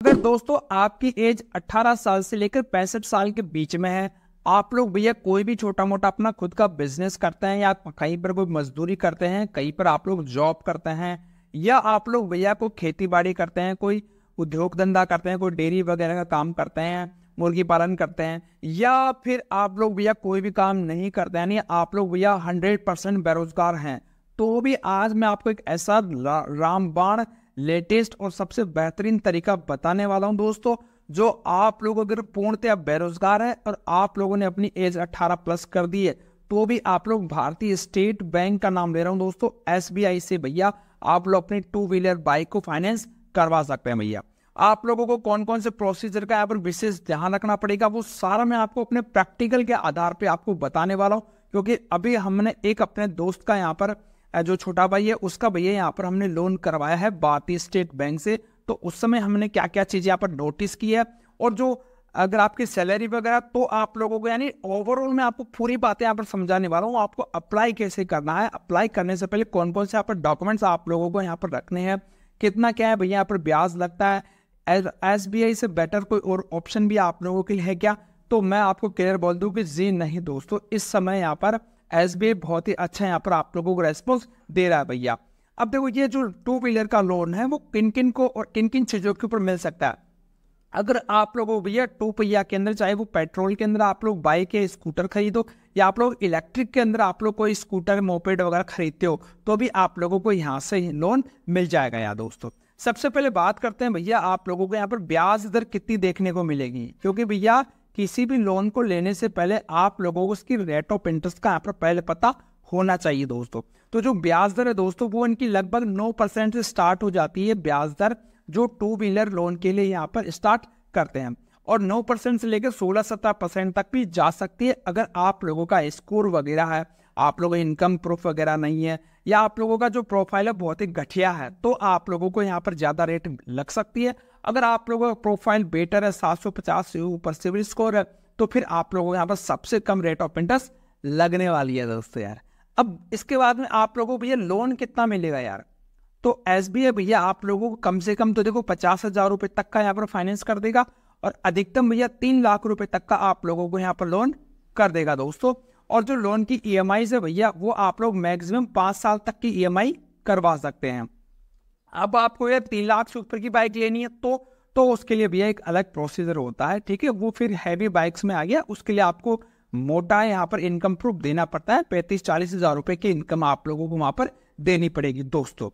अगर दोस्तों आपकी एज 18 साल से लेकर 65 साल के बीच में है, आप लोग भैया कोई भी छोटा मोटा अपना खुद का बिजनेस करते हैं या कहीं पर कोई मजदूरी करते हैं, कहीं पर आप लोग जॉब करते हैं, या आप लोग भैया को खेती बाड़ी करते हैं, कोई उद्योग धंधा करते हैं, कोई डेयरी वगैरह का काम करते हैं, मुर्गी पालन करते हैं, या फिर आप लोग भैया कोई भी काम नहीं करते हैं, यानी आप लोग भैया 100% बेरोजगार हैं, तो भी आज मैं आपको एक ऐसा रामबाण लेटेस्ट और सबसे बेहतरीन तरीका बताने वाला हूं दोस्तों, जो आप लोग अगर पूर्णतः बेरोजगार है और आप लोगों ने अपनी एज 18 प्लस कर दी है, तो भी आप लोग भारतीय स्टेट बैंक का नाम ले रहा हूं दोस्तों, SBI से भैया आप लोग अपनी 2 व्हीलर बाइक को फाइनेंस करवा सकते हैं। भैया आप लोगों को कौन कौन से प्रोसीजर का यहाँ पर विशेष ध्यान रखना पड़ेगा, वो सारा मैं आपको अपने प्रैक्टिकल के आधार पर आपको बताने वाला हूँ। क्योंकि अभी हमने एक अपने दोस्त का यहाँ पर जो छोटा भाई है उसका भैया यहाँ पर हमने लोन करवाया है भारतीय स्टेट बैंक से, तो उस समय हमने क्या क्या चीजें यहाँ पर नोटिस की है, और जो अगर आपकी सैलरी वगैरह, तो आप लोगों को यानी ओवरऑल मैं आपको पूरी बातें यहाँ पर समझाने वाला हूँ। आपको अप्लाई कैसे करना है, अप्लाई करने से पहले कौन कौन से यहाँ पर डॉक्यूमेंट्स आप लोगों को यहाँ पर रखने हैं, कितना क्या है भैया यहाँ पर ब्याज लगता है, SBI से बेटर कोई और ऑप्शन भी आप लोगों के लिए है क्या, तो मैं आपको क्लियर बोल दूं कि जी नहीं दोस्तों, इस समय यहाँ पर SBI बहुत ही अच्छा यहाँ पर आप लोगों को रेस्पॉन्स दे रहा है। भैया अब देखो, ये जो 2 व्हीलर का लोन है वो किन किन को और किन किन चीजों के ऊपर मिल सकता है। अगर आप लोगों को भैया 2 पहिया के अंदर, चाहे वो पेट्रोल के अंदर आप लोग बाइक या स्कूटर खरीदो, या आप लोग इलेक्ट्रिक के अंदर आप लोग कोई स्कूटर मोपेड वगैरह खरीदते हो, तो भी आप लोगों को यहाँ से लोन मिल जाएगा। यार दोस्तों, सबसे पहले बात करते हैं भैया आप लोगों को यहाँ पर ब्याज दर कितनी देखने को मिलेगी, क्योंकि भैया किसी भी लोन को लेने से पहले आप लोगों को उसकी रेट ऑफ इंटरेस्ट का यहाँ पर पहले पता होना चाहिए दोस्तों। तो जो ब्याज दर है दोस्तों, वो इनकी लगभग 9% से स्टार्ट हो जाती है ब्याज दर, जो 2 व्हीलर लोन के लिए यहाँ पर स्टार्ट करते हैं, और 9% से लेकर 16-17% तक भी जा सकती है अगर आप लोगों का स्कोर वगैरह है, आप लोगों का इनकम प्रूफ वगैरह नहीं है, या आप लोगों का जो प्रोफाइल है बहुत ही घटिया है, तो आप लोगों को यहाँ पर ज्यादा रेट लग सकती है। अगर आप लोगों का प्रोफाइल बेटर है, 750 से ऊपर सिविल स्कोर है, तो फिर आप लोगों को यहाँ पर सबसे कम रेट ऑफ इंटरेस्ट लगने वाली है दोस्तों। यार अब इसके बाद में आप लोगों को भैया लोन कितना मिलेगा यार, तो SBI भैया आप लोगों को कम से कम तो देखो 50,000 रुपए तक का यहाँ पर फाइनेंस कर देगा, और अधिकतम भैया 3 लाख रुपए तक का आप लोगों को यहाँ पर लोन कर देगा दोस्तों। और जो लोन की EMI है भैया, वो आप लोग मैक्सिमम 5 साल तक की EMI करवा सकते हैं। अब आपको यार 3 लाख से ऊपर की बाइक लेनी है, तो उसके लिए भैया एक अलग प्रोसीजर होता है, ठीक है, वो फिर हैवी बाइक्स में आ गया, उसके लिए आपको मोटा यहाँ पर इनकम प्रूफ देना पड़ता है, 35-40 हजार रुपए की इनकम आप लोगों को वहां पर देनी पड़ेगी दोस्तों।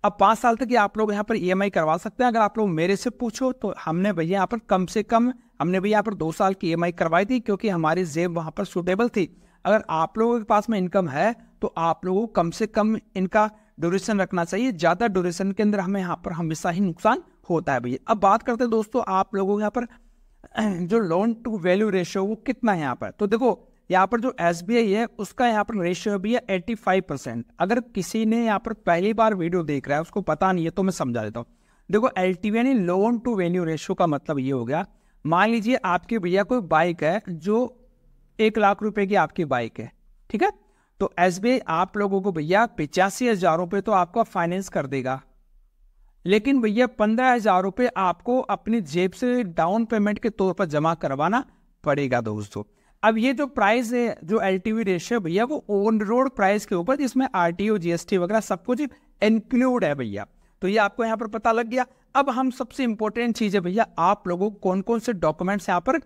अब 5 साल तक आप लोग यहाँ पर EMI करवा सकते हैं। अगर आप लोग मेरे से पूछो तो हमने भैया यहाँ पर कम से कम हमने भैया यहाँ पर 2 साल की EMI करवाई थी, क्योंकि हमारी जेब वहां पर सुटेबल थी। अगर आप लोगों के पास में इनकम है तो आप लोगों को कम से कम इनका ड्यूरेशन रखना चाहिए, ज्यादा ड्यूरेशन के अंदर हमें यहाँ पर हमेशा ही नुकसान होता है भैया। अब बात करते हैं दोस्तों आप लोगों को यहाँ पर जो लोन टू वैल्यू रेशियो वो कितना है यहाँ पर, तो देखो यहाँ पर जो SBI है उसका यहाँ पर रेशियो भी है 85%। अगर किसी ने यहाँ पर पहली बार वीडियो देख रहा है, उसको पता नहीं है, तो मैं समझा देता हूँ। देखो LTV यानी लोन टू वैल्यू रेशियो का मतलब ये हो गया, मान लीजिए आपके भैया कोई बाइक है जो 1 लाख रुपए की आपकी बाइक है, ठीक है, तो SBI आप लोगों को भैया 85,000 रुपए तो आपका फाइनेंस कर देगा, लेकिन भैया 15,000 रुपए आपको अपनी जेब से डाउन पेमेंट के तौर पर जमा करवाना पड़ेगा दोस्तों। अब ये जो प्राइस है, जो LTV रेशियो भैया, वो ऑन रोड प्राइस के ऊपर, जिसमें RTO GST वगैरह सब कुछ इंक्लूड है भैया, तो ये आपको यहाँ पर पता लग गया। अब हम सबसे इंपॉर्टेंट चीज है भैया, आप लोगों को कौन कौन से डॉक्यूमेंट्स यहाँ पर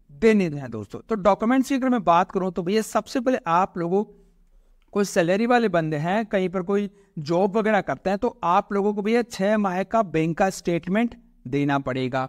देने हैं दोस्तों। तो डॉक्यूमेंट्स की अगर मैं बात करूं तो भैया सबसे पहले आप लोगों कोई सैलरी वाले बंदे हैं, कहीं पर कोई जॉब वगैरह करते हैं, तो आप लोगों को भैया 6 माह का बैंक का स्टेटमेंट देना पड़ेगा।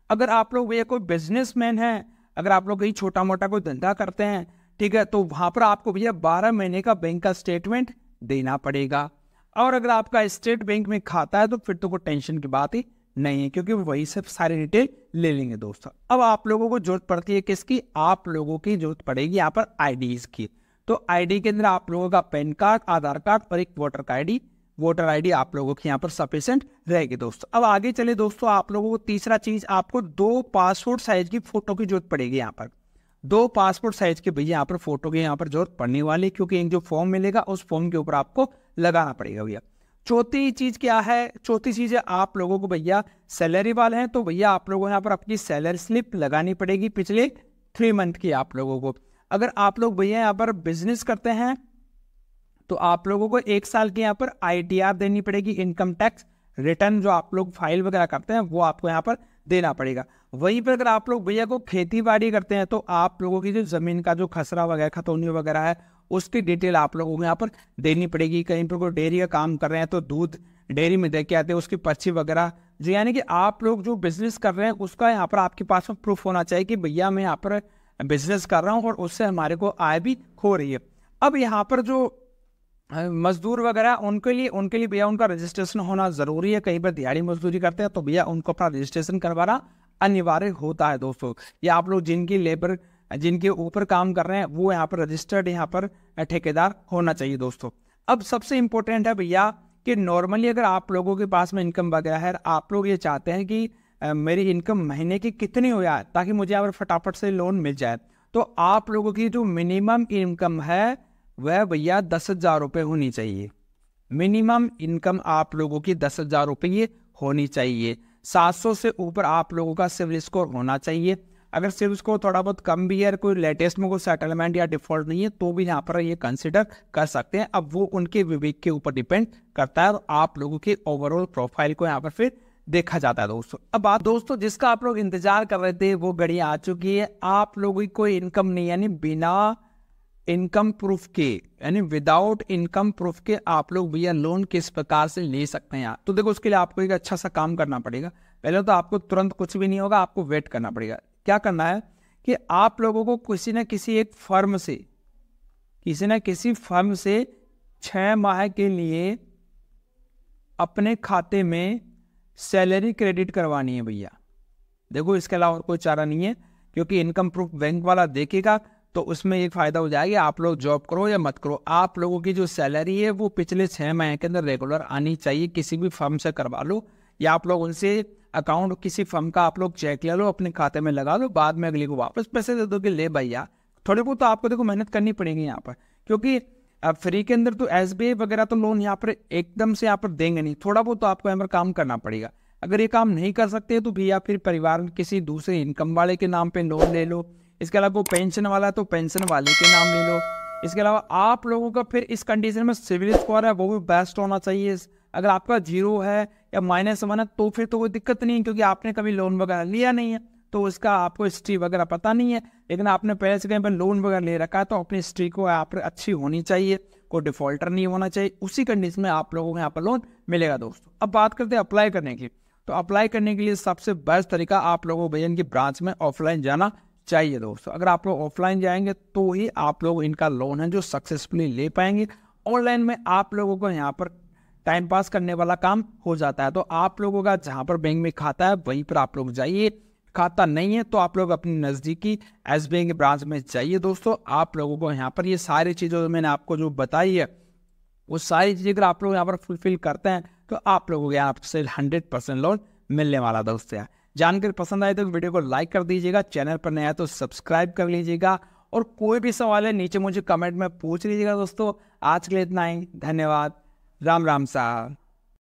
अगर आप लोग भैया कोई बिजनेसमैन है, अगर आप लोग कहीं छोटा मोटा कोई धंधा करते हैं, ठीक है, तो वहां पर आपको भैया 12 महीने का बैंक का स्टेटमेंट देना पड़ेगा। और अगर आपका स्टेट बैंक में खाता है तो फिर तो कोई टेंशन की बात ही नहीं है, क्योंकि वही सब सारे डिटेल ले लेंगे दोस्तों। अब आप लोगों को जरूरत पड़ती है किसकी, आप लोगों की जरूरत पड़ेगी यहाँ पर IDs की। तो ID के अंदर आप लोगों का पैन कार्ड, आधार कार्ड और एक वोटर का ID, वोटर ID आप लोगों की यहाँ पर सफिशिएंट रहेगी दोस्तों। अब आगे चले दोस्तों, आप लोगों को तीसरा चीज, आपको 2 पासपोर्ट साइज की फोटो की जरूरत पड़ेगी यहाँ पर। 2 पासपोर्ट साइज के भैया यहाँ पर फोटो की यहाँ पर जरूरत पड़ने वाली, क्योंकि एक जो फॉर्म मिलेगा उस फॉर्म के ऊपर आपको लगाना पड़ेगा भैया। चौथी चीज क्या है? चौथी चीज है आप लोगों को भैया सैलरी वाले हैं तो भैया आप लोगों को यहाँ पर अपनी सैलरी स्लिप लगानी पड़ेगी पिछले 3 मंथ की आप लोगों को। अगर आप लोग भैया यहाँ पर बिजनेस करते हैं तो आप लोगों को 1 साल की यहाँ पर ITR देनी पड़ेगी, इनकम टैक्स रिटर्न जो आप लोग फाइल वगैरह करते हैं वो आपको यहाँ पर देना पड़ेगा। वहीं पर अगर आप लोग भैया को खेती बाड़ी करते हैं तो आप लोगों की जो जमीन का जो खसरा वगैरह खतौनी वगैरह है उसकी डिटेल आप लोगों को यहाँ पर देनी पड़ेगी। कहीं पर कोई डेयरी का काम कर रहे हैं तो दूध डेयरी में दे के आते हैं उसकी पर्ची वगैरह, जो यानी कि आप लोग जो बिजनेस कर रहे हैं उसका यहाँ पर आपके पास में प्रूफ होना चाहिए कि भैया मैं यहाँ पर बिजनेस कर रहा हूँ और उससे हमारे को आय भी हो रही है। अब यहाँ पर जो मजदूर वगैरह उनके लिए भैया उनका रजिस्ट्रेशन होना जरूरी है। कहीं पर दिहाड़ी मजदूरी करते हैं तो भैया उनको अपना रजिस्ट्रेशन करवाना अनिवार्य होता है दोस्तों। या आप लोग जिनके ऊपर काम कर रहे हैं वो यहाँ पर रजिस्टर्ड यहाँ पर ठेकेदार होना चाहिए दोस्तों। अब सबसे इंपॉर्टेंट है भैया कि नॉर्मली अगर आप लोगों के पास में इनकम वगैरह है, आप लोग ये चाहते हैं कि मेरी इनकम महीने की कितनी हो जाए ताकि मुझे यहाँ पर फटाफट से लोन मिल जाए, तो आप लोगों की जो मिनिमम इनकम है वह भैया 10,000 रुपये होनी चाहिए। मिनिमम इनकम आप लोगों की 10,000 रुपये होनी चाहिए। 700 से ऊपर आप लोगों का सिविल स्कोर होना चाहिए। अगर सिविल स्कोर थोड़ा बहुत कम भी है, कोई लेटेस्ट में कोई सेटलमेंट या डिफॉल्ट नहीं है तो भी यहाँ पर ये कंसिडर कर सकते हैं। अब वो उनके विवेक के ऊपर डिपेंड करता है और आप लोगों के ओवरऑल प्रोफाइल को यहाँ पर फिर देखा जाता है दोस्तों। अब बात दोस्तों जिसका आप लोग इंतजार कर रहे थे वो घड़ी आ चुकी है। आप लोगों की कोई इनकम नहीं, यानी बिना इनकम प्रूफ के, यानी विदाउट इनकम प्रूफ के आप लोग भैया लोन किस प्रकार से ले सकते हैं यार। तो देखो उसके लिए आपको एक अच्छा सा काम करना पड़ेगा। पहले तो आपको तुरंत कुछ भी नहीं होगा, आपको वेट करना पड़ेगा। क्या करना है कि आप लोगों को किसी न किसी फर्म से 6 माह के लिए अपने खाते में सैलरी क्रेडिट करवानी है भैया। देखो इसके अलावा और कोई चारा नहीं है, क्योंकि इनकम प्रूफ बैंक वाला देखेगा तो उसमें एक फायदा हो जाएगा। आप लोग जॉब करो या मत करो, आप लोगों की जो सैलरी है वो पिछले 6 माह के अंदर रेगुलर आनी चाहिए। किसी भी फर्म से करवा लो या आप लोग उनसे अकाउंट किसी फर्म का आप लोग चेक ले लो, अपने खाते में लगा लो, बाद में अगले को वापस पैसे दे दो कि ले भैया। थोड़े बहुत तो आपको देखो मेहनत करनी पड़ेगी यहाँ पर, क्योंकि अब फ्री के अंदर तो SBI वगैरह तो लोन यहाँ पर एकदम से यहाँ पर देंगे नहीं। थोड़ा बहुत तो आपको यहाँ पर काम करना पड़ेगा। अगर ये काम नहीं कर सकते तो भैया फिर परिवार में किसी दूसरे इनकम वाले के नाम पे लोन ले लो। इसके अलावा वो पेंशन वाला तो पेंशन वाले के नाम ले लो। इसके अलावा आप लोगों का फिर इस कंडीशन में सिविल स्कोर है वो भी बेस्ट होना चाहिए। अगर आपका 0 है या -1 है तो फिर तो कोई दिक्कत नहीं है, क्योंकि आपने कभी लोन वगैरह लिया नहीं है तो उसका आपको हिस्ट्री वगैरह पता नहीं है। लेकिन आपने पहले से कहीं पर लोन वगैरह ले रखा है तो अपनी हिस्ट्री को यहाँ पर अच्छी होनी चाहिए, कोई डिफॉल्टर नहीं होना चाहिए। उसी कंडीशन में आप लोगों को यहाँ पर लोन मिलेगा दोस्तों। अब बात करते हैं अप्लाई करने की। तो अप्लाई करने के लिए सबसे बेस्ट तरीका आप लोगों को भैया इनकी ब्रांच में ऑफलाइन जाना चाहिए दोस्तों। अगर आप लोग ऑफलाइन जाएंगे तो ही आप लोग इनका लोन है जो सक्सेसफुली ले पाएंगे। ऑनलाइन में आप लोगों को यहाँ पर टाइम पास करने वाला काम हो जाता है। तो आप लोगों का जहाँ पर बैंक में खाता है वहीं पर आप लोग जाइए। खाता नहीं है तो आप लोग अपनी नज़दीकी SBI के ब्रांच में जाइए दोस्तों। आप लोगों को यहाँ पर ये सारी चीज़ें जो मैंने आपको जो बताई है वो सारी चीज़ें अगर आप लोग यहाँ पर फुलफिल करते हैं तो आप लोगों को यहाँ से 100% लोन मिलने वाला दोस्तों। जानकर पसंद आए तो वीडियो को लाइक कर दीजिएगा, चैनल पर नया तो सब्सक्राइब कर लीजिएगा, और कोई भी सवाल है नीचे मुझे कमेंट में पूछ लीजिएगा दोस्तों। आज के लिए इतना ही, धन्यवाद। राम राम साहब।